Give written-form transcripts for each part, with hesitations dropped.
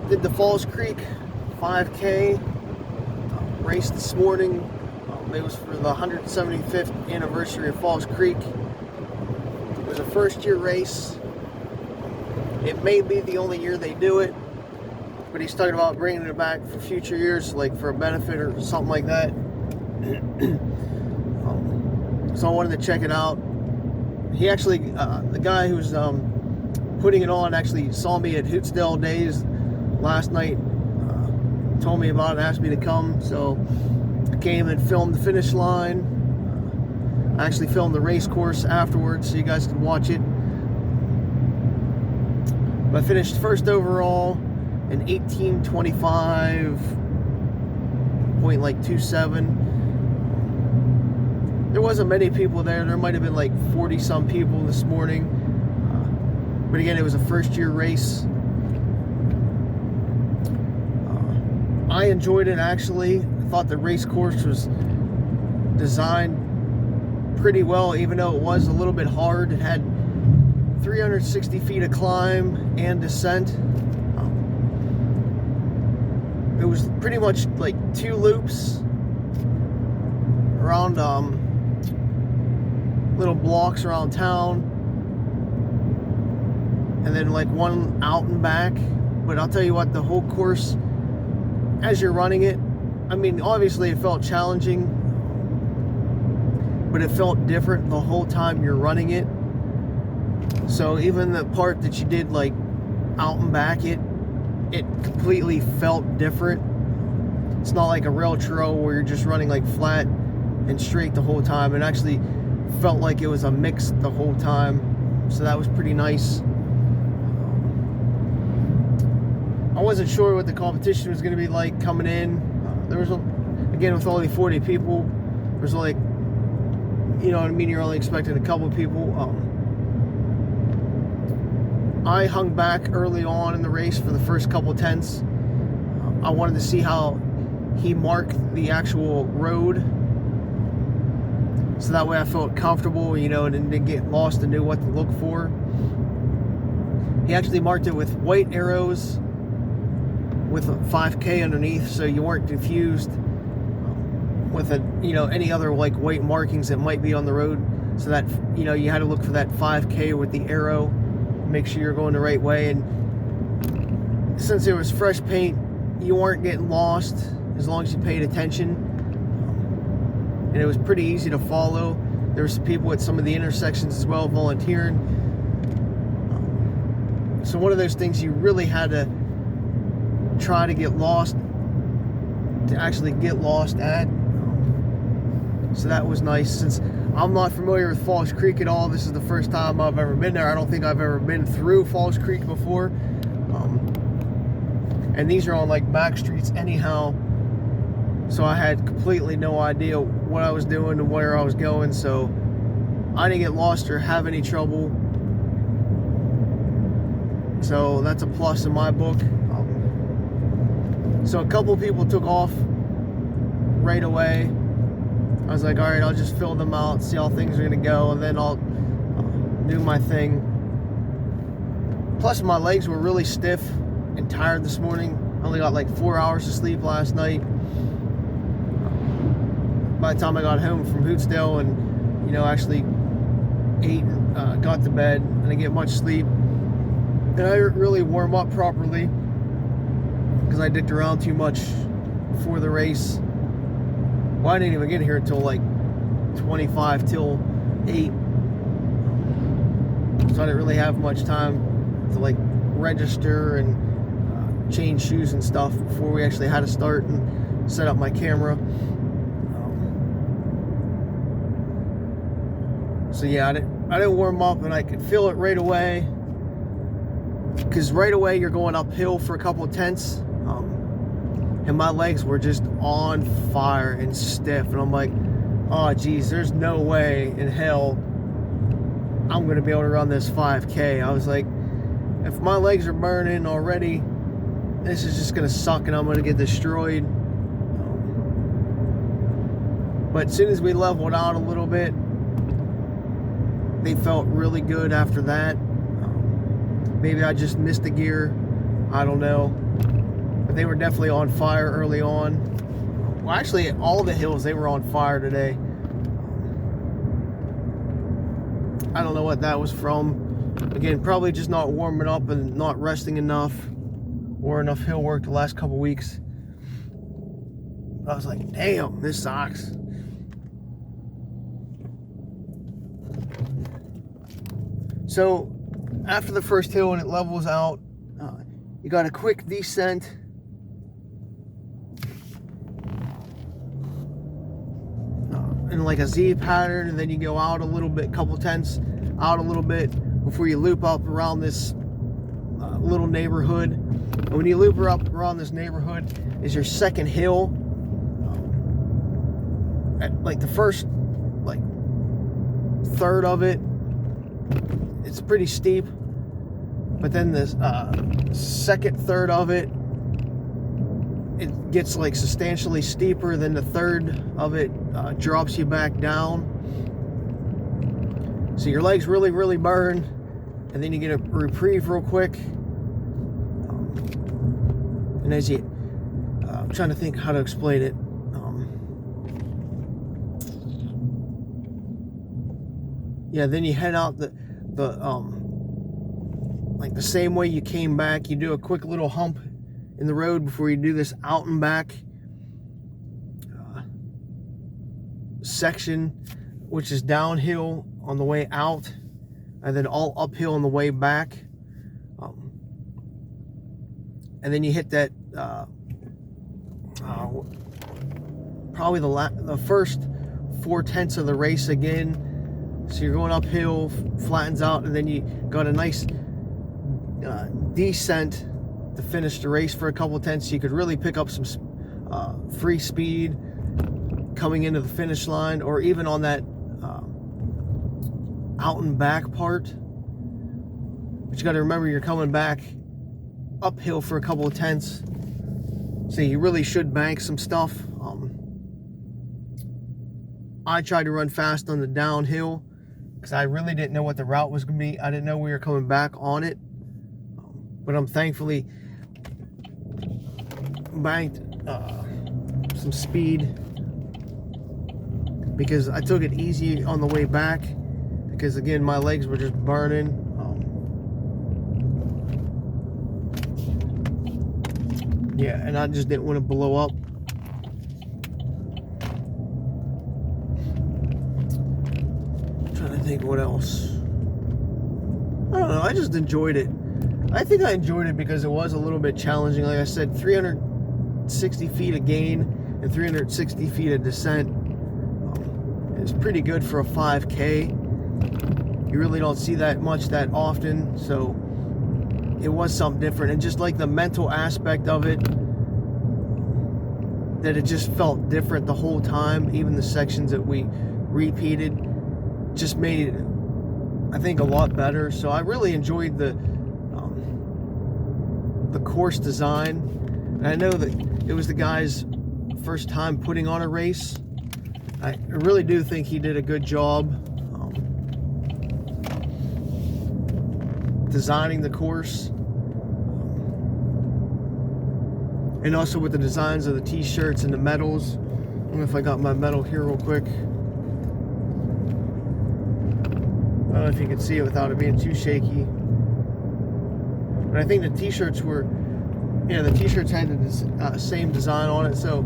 Did the Falls Creek 5K race this morning. It was for the 175th anniversary of Falls Creek. It was a first year race. It may be the only year they do it, but he's talking about bringing it back for future years, like for a benefit or something like that. So I wanted to check it out. He actually, the guy who's putting it on actually saw me at Houtzdale Days last night, told me about it, asked me to come, so I came and filmed the finish line. I actually filmed the race course afterwards so you guys could watch it. But I finished first overall in 18:25.27. There wasn't many people there. There might have been like 40 some people this morning. But again, it was a first year race. I enjoyed it actually. I thought the race course was designed pretty well, even though it was a little bit hard. It had 360 feet of climb and descent. It was pretty much like 2 loops around little blocks around town, and then like one out and back. But I'll tell you what, the whole course, as you're running it, I mean, obviously it felt challenging, but it felt different the whole time you're running it. So even the part that you did like out and back, it completely felt different. It's not like a rail trail where you're just running like flat and straight the whole time. It actually felt like it was a mix the whole time, so that was pretty nice. I wasn't sure what the competition was going to be like coming in. There was, again, with only 40 people, there's like, you know what I mean, you're only expecting a couple of people. I hung back early on in the race for the first couple tenths. I wanted to see how he marked the actual road, so that way I felt comfortable, you know, and didn't get lost and knew what to look for. He actually marked it with white arrows with a 5K underneath, so you weren't confused with any other like white markings that might be on the road, so that, you know, you had to look for that 5K with the arrow, make sure you're going the right way. And since it was fresh paint, you weren't getting lost as long as you paid attention. And it was pretty easy to follow. There were some people at some of the intersections as well volunteering. So one of those things you really had to try to get lost, to actually get lost at. So that was nice. Since I'm not familiar with Falls Creek at all, this is the first time I've ever been there. I don't think I've ever been through Falls Creek before. And these are on like back streets anyhow. So I had completely no idea what I was doing and where I was going, so I didn't get lost or have any trouble. So that's a plus in my book. So a couple people took off right away. I was like, all right, I'll just fill them out, see how things are gonna go, and then I'll do my thing. Plus my legs were really stiff and tired this morning. I only got like 4 hours of sleep last night. By the time I got home from Houtzdale and, you know, actually ate, got to bed, and I didn't get much sleep. And I didn't really warm up properly because I dicked around too much before the race. Well, I didn't even get here until like 25 till 8. So I didn't really have much time to like register and change shoes and stuff before we actually had to start and set up my camera. So yeah, I didn't warm up, and I could feel it right away, because right away you're going uphill for a couple of tenths, and my legs were just on fire and stiff, and I'm like, oh geez, there's no way in hell I'm gonna be able to run this 5K. I was like, if my legs are burning already, this is just gonna suck and I'm gonna get destroyed. But as soon as we leveled out a little bit, they felt really good after that. Maybe I just missed a gear, I don't know. But they were definitely on fire early on. Well, actually, all the hills, they were on fire today. I don't know what that was from. Again, probably just not warming up and not resting enough, or enough hill work the last couple weeks. I was like, damn, this sucks. So after the first hill and it levels out, you got a quick descent. In like a Z pattern, and then you go out a little bit, couple tenths out a little bit before you loop up around this little neighborhood. And when you loop up around this neighborhood is your second hill. At like the first like third of it, it's pretty steep, but then the second third of it, it gets like substantially steeper. Than the third of it drops you back down. So your legs really, really burn, and then you get a reprieve real quick. And as you, I'm trying to think how to explain it. Yeah, then you head out like the same way you came back. You do a quick little hump in the road before you do this out and back section, which is downhill on the way out and then all uphill on the way back. And then you hit that probably the first 4/10 of the race again. So you're going uphill, flattens out, and then you got a nice descent to finish the race for a couple tenths. So you could really pick up some free speed coming into the finish line, or even on that out and back part. But you got to remember, you're coming back uphill for a couple of tenths, so you really should bank some stuff. I tried to run fast on the downhill because I really didn't know what the route was going to be. I didn't know we were coming back on it, but I'm thankfully banked some speed because I took it easy on the way back, because again my legs were just burning. Yeah, and I just didn't want to blow up. I'm trying to think what else. I don't know, I just enjoyed it. I think I enjoyed it because it was a little bit challenging. Like I said, 360 feet of gain and 360 feet of descent. It's pretty good for a 5K. You really don't see that much that often, so it was something different. And just like the mental aspect of it, that it just felt different the whole time. Even the sections that we repeated just made it, I think, a lot better. So I really enjoyed the course design. And I know that it was the guy's first time putting on a race. I really do think he did a good job designing the course, and also with the designs of the t-shirts and the medals. I don't know if I got my medal here real quick. I don't know if you can see it without it being too shaky, but I think the t-shirts were, yeah, the t-shirts had the same design on it, so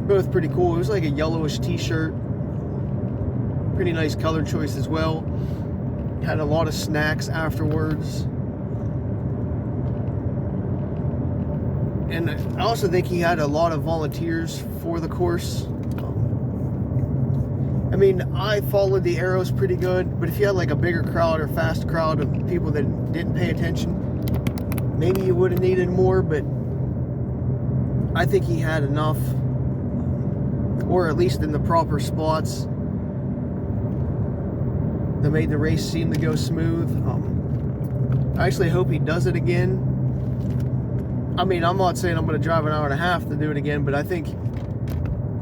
both pretty cool. It was like a yellowish t-shirt, pretty nice color choice as well. Had a lot of snacks afterwards. And I also think he had a lot of volunteers for the course. I mean, I followed the arrows pretty good, but if you had like a bigger crowd or fast crowd of people that didn't pay attention, maybe you would have needed more, but I think he had enough, or at least in the proper spots, that made the race seem to go smooth. I actually hope he does it again. I mean, I'm not saying I'm going to drive an hour and a half to do it again, but I think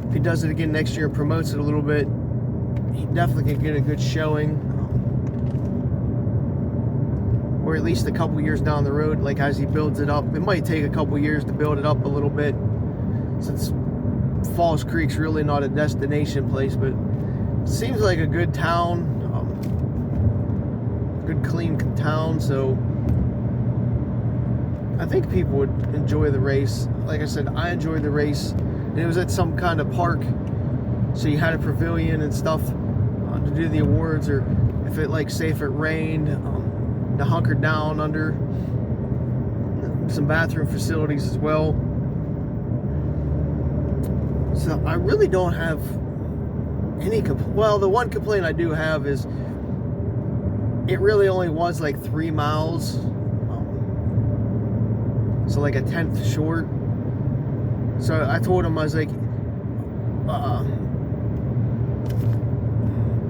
if he does it again next year and promotes it a little bit, he definitely can get a good showing. or at least a couple years down the road, like as he builds it up. It might take a couple years to build it up a little bit, since Falls Creek's really not a destination place, but it seems like a good town, good clean town, so I think people would enjoy the race. Like I said, I enjoyed the race, and it was at some kind of park, so you had a pavilion and stuff to do the awards, or if it, like, say if it rained, to hunker down under. Some bathroom facilities as well. So I really don't have any well, the one complaint I do have is it really only was like 3 miles, so like a 1/10 short. So I told him, I was like,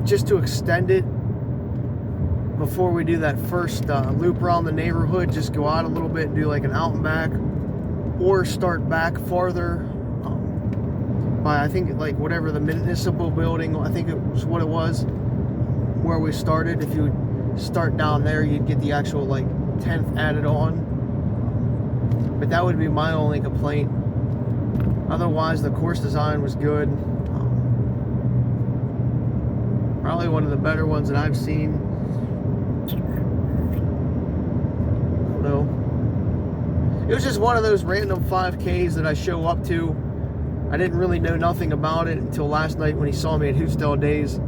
just to extend it before we do that first loop around the neighborhood, just go out a little bit and do like an out and back, or start back farther by, I think, like whatever the municipal building, I think it was what it was, where we started. If you would start down there, you'd get the actual like 10th added on. But that would be my only complaint. Otherwise, the course design was good. Probably one of the better ones that I've seen. I don't know. It was just one of those random 5Ks that I show up to. I didn't really know nothing about it until last night when he saw me at Houtzdale Days.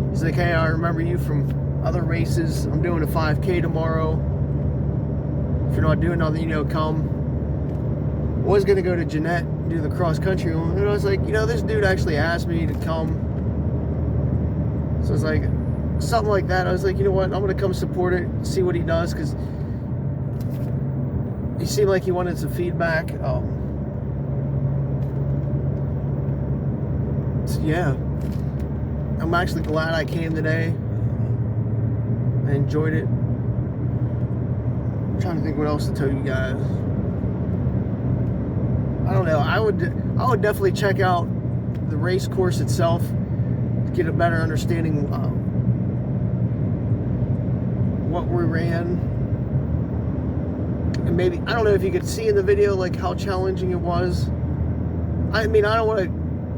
He's like, hey, I remember you from other races. I'm doing a 5K tomorrow. If you're not doing nothing, you know, come. I was going to go to Didnt and do the cross country one, and I was like, you know, this dude actually asked me to come. So it's like something like that. I was like, you know what, I'm going to come support it, see what he does, because he seemed like he wanted some feedback. So yeah, I'm actually glad I came today. I enjoyed it. I'm trying to think what else to tell you guys. I don't know. I would definitely check out the race course itself to get a better understanding what we ran. And maybe, I don't know if you could see in the video like how challenging it was. I mean, I don't want to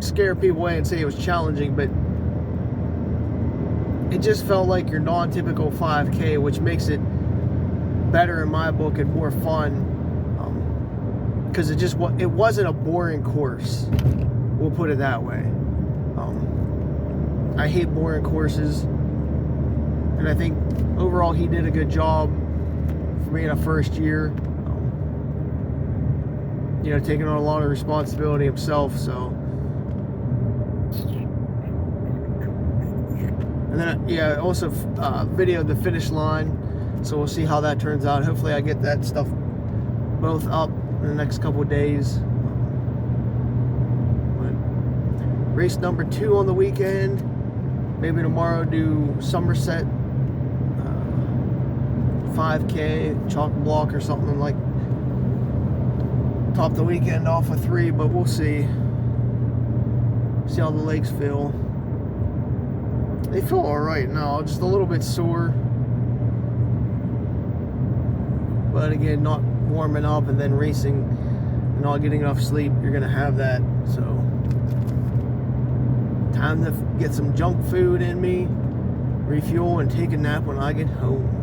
scare people away and say it was challenging, but it just felt like your non-typical 5K, which makes it better in my book and more fun, because it wasn't a boring course, we'll put it that way. I hate boring courses, and I think overall he did a good job for being a first year, you know, taking on a lot of responsibility himself. So, and then yeah, also videoed the finish line, so we'll see how that turns out. Hopefully I get that stuff both up in the next couple of days. But race number 2 on the weekend. Maybe tomorrow do Somerset 5K, chalk block or something, like top the weekend off with 3, but we'll see. See how the legs feel. They feel alright now, just a little bit sore. But again, not warming up and then racing and not getting enough sleep, you're gonna have that. So time to get some junk food in me, refuel, and take a nap when I get home.